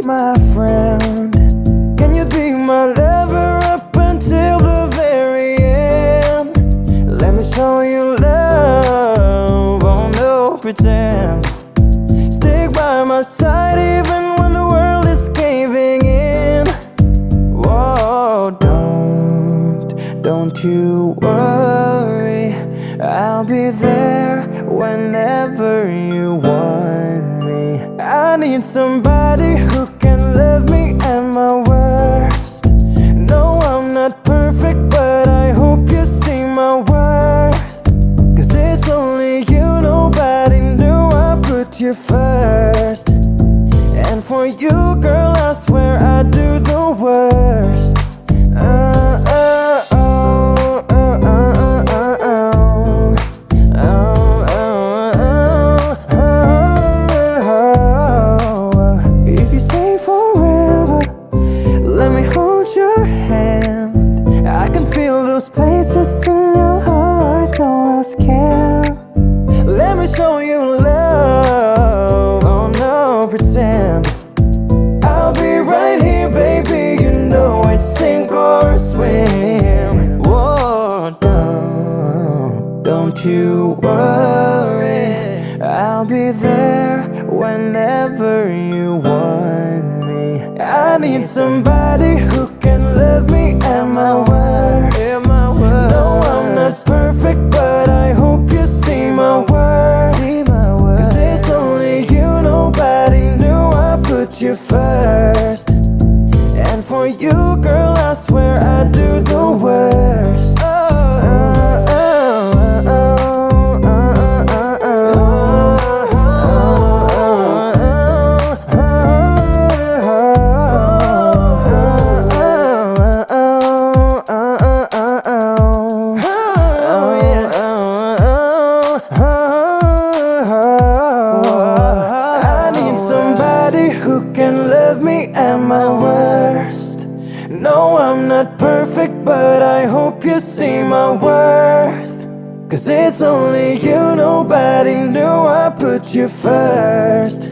be my friend? Can you be my lover up until the very end? Let me show you love, oh no pretend. Stick by my side even when the world is caving in. Whoa, don't you worry, I'll be there whenever you want me. I need somebody who can love me at my worst. No, I'm not perfect, but I hope you see my worth. Cause it's only you, nobody knew I put you first. And for you, girl, I swear I do the worst. If you stay forever, let me hold your hand. I can feel those places in your heart, no else can. Let me show you love, oh no pretend. I'll be right here, baby, you know it's sink or swim. Whoa, don't you worry, I'll be there whenever you want me. I need somebody who can love me at my worst. No, I'm not perfect, but I hope you see my worth. Cause it's only you, nobody knew I put you first. And for you, girl, I swear I do the worst. Who can love me at my worst? No, I'm not perfect, but I hope you see my worth. Cause it's only you, nobody knew I put you first.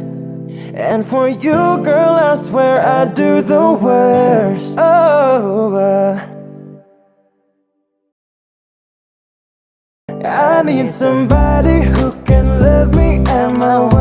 And for you, girl, I swear I do the worst. I need somebody who can love me at my worst.